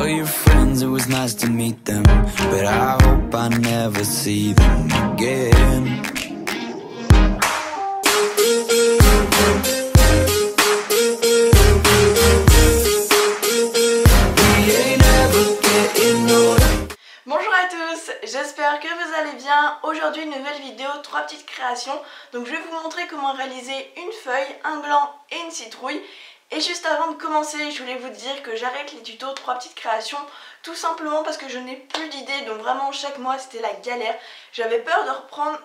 all your friends, it was nice to meet them, but I hope I never see them again. Bonjour à tous, j'espère que vous allez bien. Aujourd'hui une nouvelle vidéo, 3 petites créations. Donc je vais vous montrer comment réaliser une feuille, un gland et une citrouille. Et juste avant de commencer, je voulais vous dire que j'arrête les tutos 3 petites créations tout simplement parce que je n'ai plus d'idées. Donc vraiment chaque mois c'était la galère. J'avais peur de reprendre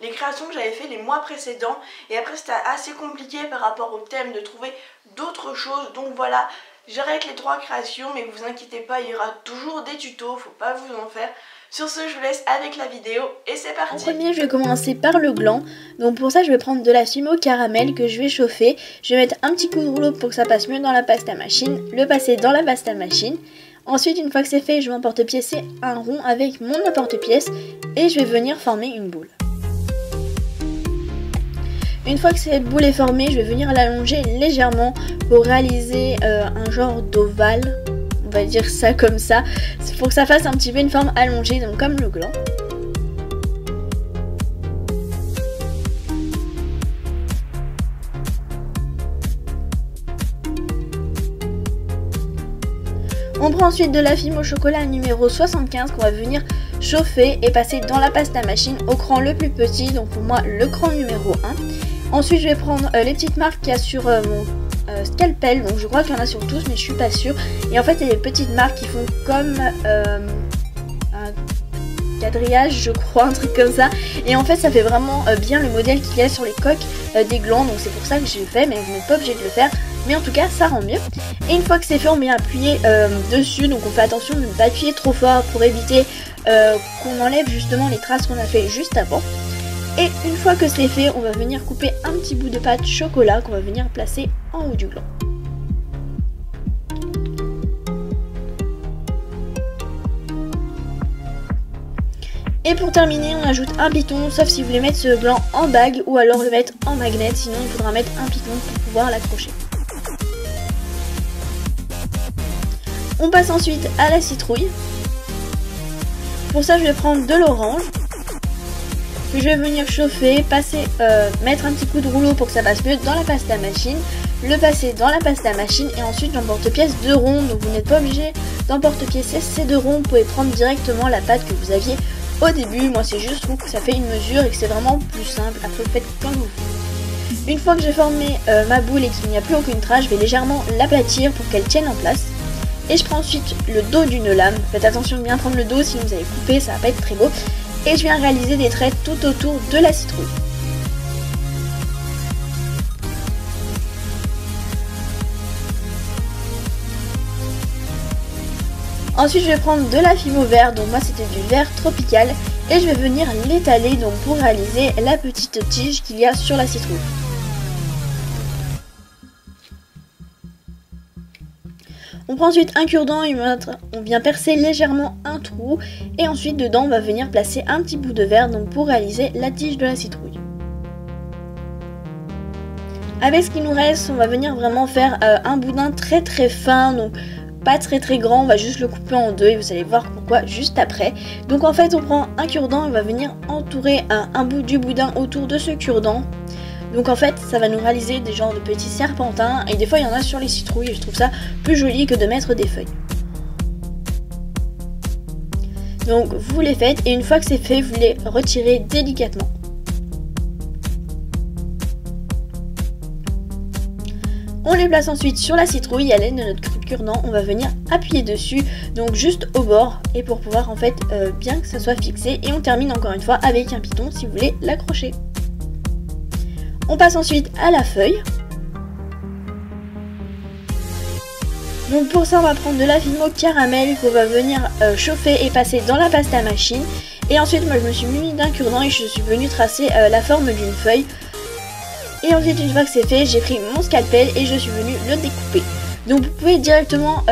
les créations que j'avais fait les mois précédents. Et après c'était assez compliqué par rapport au thème de trouver d'autres choses. Donc voilà, j'arrête les 3 créations, mais vous inquiétez pas, il y aura toujours des tutos, faut pas vous en faire. Sur ce, je vous laisse avec la vidéo et c'est parti. En premier, je vais commencer par le gland. Donc pour ça, je vais prendre de la fimo caramel que je vais chauffer. Je vais mettre un petit coup de rouleau pour que ça passe mieux dans la pâte à machine. Le passer dans la pâte à machine. Ensuite, une fois que c'est fait, je vais emporte-piècer un rond avec mon emporte-pièce et je vais venir former une boule. Une fois que cette boule est formée, je vais venir l'allonger légèrement pour réaliser un genre d'ovale. On va dire ça comme ça, pour que ça fasse un petit peu une forme allongée, donc comme le gland. On prend ensuite de la fime au chocolat numéro 75 qu'on va venir chauffer et passer dans la pâte à machine au cran le plus petit, donc pour moi le cran numéro 1. Ensuite je vais prendre les petites marques qu'il y a sur mon scalpel, donc je crois qu'il y en a sur tous mais je suis pas sûre. Et en fait il y a des petites marques qui font comme un quadrillage, je crois, un truc comme ça. Et en fait ça fait vraiment bien le modèle qu'il y a sur les coques des glands, donc c'est pour ça que j'ai fait, mais vous n'êtes pas obligé de le faire. Mais en tout cas ça rend mieux. Et une fois que c'est fait, on vient appuyer dessus, donc on fait attention de ne pas appuyer trop fort pour éviter qu'on enlève justement les traces qu'on a fait juste avant. Et une fois que c'est fait, on va venir couper un petit bout de pâte chocolat qu'on va venir placer en haut du gland. Et pour terminer, on ajoute un piton, sauf si vous voulez mettre ce gland en bague ou alors le mettre en magnet, sinon il faudra mettre un piton pour pouvoir l'accrocher. On passe ensuite à la citrouille. Pour ça, je vais prendre de l'orange. Puis je vais venir chauffer, mettre un petit coup de rouleau pour que ça passe mieux dans la pâte à machine, le passer dans la pâte à machine et ensuite j'emporte-pièce 2 ronds. Donc vous n'êtes pas obligé d'emporte-piècer ces 2 ronds, vous pouvez prendre directement la pâte que vous aviez au début. Moi c'est juste, je trouve que ça fait une mesure et que c'est vraiment plus simple, après vous faites comme vous voulez. Une fois que j'ai formé ma boule et qu'il n'y a plus aucune trace, je vais légèrement l'aplatir pour qu'elle tienne en place. Et je prends ensuite le dos d'une lame, faites attention de bien prendre le dos, sinon vous allez couper, ça va pas être très beau. Et je viens réaliser des traits tout autour de la citrouille. Ensuite je vais prendre de la fimo vert, donc moi c'était du vert tropical, et je vais venir l'étaler donc pour réaliser la petite tige qu'il y a sur la citrouille. On prend ensuite un cure-dent et on vient percer légèrement un trou et ensuite dedans on va venir placer un petit bout de verre donc pour réaliser la tige de la citrouille. Avec ce qui nous reste, on va venir vraiment faire un boudin très très fin, donc pas très très grand, on va juste le couper en deux et vous allez voir pourquoi juste après. Donc en fait on prend un cure-dent et on va venir entourer un bout du boudin autour de ce cure-dent. Donc en fait ça va nous réaliser des genres de petits serpentins et des fois il y en a sur les citrouilles et je trouve ça plus joli que de mettre des feuilles. Donc vous les faites et une fois que c'est fait vous les retirez délicatement. On les place ensuite sur la citrouille à l'aide de notre cure-dent, on va venir appuyer dessus, donc juste au bord et pour pouvoir en fait bien que ça soit fixé et on termine encore une fois avec un piton si vous voulez l'accrocher. On passe ensuite à la feuille. Donc pour ça on va prendre de la fimo caramel qu'on va venir chauffer et passer dans la pâte à machine. Et ensuite moi je me suis muni d'un cure-dent et je suis venue tracer la forme d'une feuille. Et ensuite une fois que c'est fait, j'ai pris mon scalpel et je suis venue le découper. Donc vous pouvez directement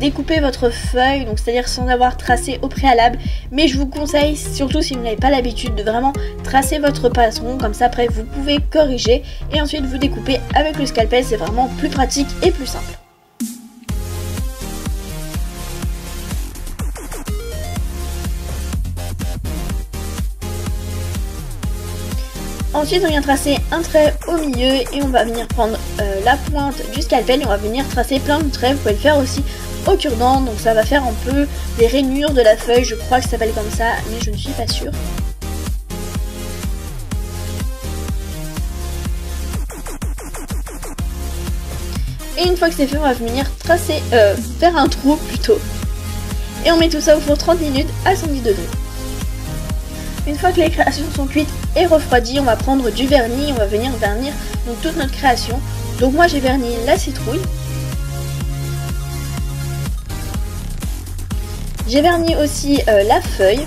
découper votre feuille, donc c'est-à-dire sans avoir tracé au préalable. Mais je vous conseille, surtout si vous n'avez pas l'habitude, de vraiment tracer votre patron. Comme ça après vous pouvez corriger et ensuite vous découpez avec le scalpel, c'est vraiment plus pratique et plus simple. Ensuite on vient tracer un trait au milieu et on va venir prendre la pointe du scalpel et on va venir tracer plein de traits. Vous pouvez le faire aussi au cure-dent, donc ça va faire un peu des rainures de la feuille, je crois que ça s'appelle comme ça, mais je ne suis pas sûre. Et une fois que c'est fait, on va venir tracer, faire un trou plutôt. Et on met tout ça au four 30 minutes à 110 degrés. Une fois que les créations sont cuites et refroidies, on va prendre du vernis, on va venir vernir donc toute notre création. Donc moi j'ai verni la citrouille. J'ai verni aussi la feuille.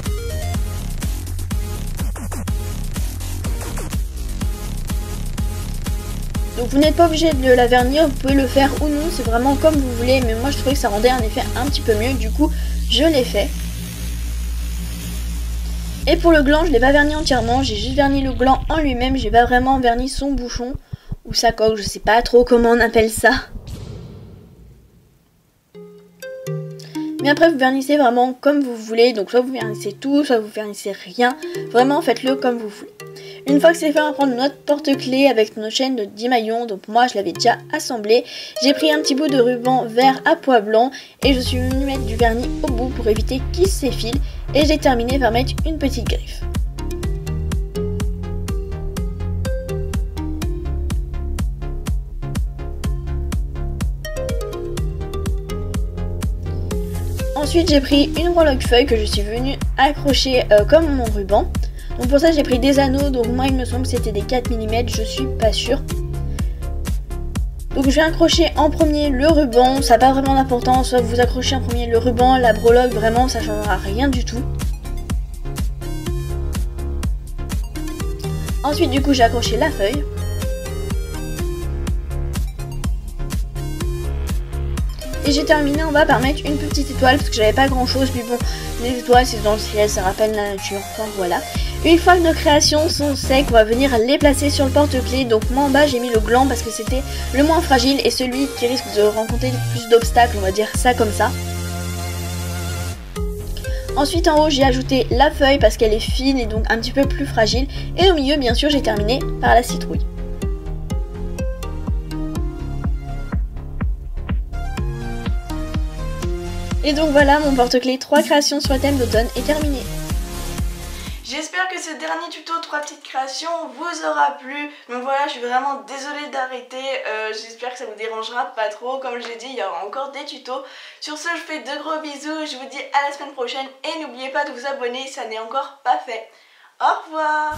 Donc vous n'êtes pas obligé de la vernir, vous pouvez le faire ou non, c'est vraiment comme vous voulez, mais moi je trouvais que ça rendait un effet un petit peu mieux, du coup je l'ai fait. Et pour le gland, je ne l'ai pas verni entièrement, j'ai juste verni le gland en lui-même, j'ai pas vraiment verni son bouchon ou sa coque, je sais pas trop comment on appelle ça. Mais après vous vernissez vraiment comme vous voulez, donc soit vous vernissez tout, soit vous vernissez rien, vraiment faites-le comme vous voulez. Une fois que c'est fait, on va prendre notre porte-clés avec nos chaînes de 10 maillons. Donc moi, je l'avais déjà assemblé. J'ai pris un petit bout de ruban vert à pois blanc et je suis venue mettre du vernis au bout pour éviter qu'il s'effile. Et j'ai terminé par mettre une petite griffe. Ensuite, j'ai pris une breloque feuille que je suis venue accrocher comme mon ruban. Donc pour ça j'ai pris des anneaux, donc moi il me semble que c'était des 4 mm, je suis pas sûre. Donc je vais accrocher en premier le ruban, ça n'a pas vraiment d'importance, soit vous accrochez en premier le ruban, la breloque, vraiment ça changera rien du tout. Ensuite du coup j'ai accroché la feuille. Et j'ai terminé en bas par mettre une petite étoile parce que j'avais pas grand chose, mais bon, les étoiles c'est dans le ciel, ça rappelle la nature, enfin voilà. Une fois que nos créations sont secs, on va venir les placer sur le porte-clés. Donc moi en bas j'ai mis le gland parce que c'était le moins fragile et celui qui risque de rencontrer le plus d'obstacles, on va dire ça comme ça. Ensuite en haut j'ai ajouté la feuille parce qu'elle est fine et donc un petit peu plus fragile. Et au milieu bien sûr j'ai terminé par la citrouille. Et donc voilà, mon porte-clés 3 créations sur le thème d'automne est terminé. J'espère que ce dernier tuto 3 petites créations vous aura plu. Donc voilà, je suis vraiment désolée d'arrêter. J'espère que ça vous dérangera pas trop. Comme je l'ai dit, il y aura encore des tutos. Sur ce, je vous fais de gros bisous. Je vous dis à la semaine prochaine. Et n'oubliez pas de vous abonner si ça n'est encore pas fait. Au revoir.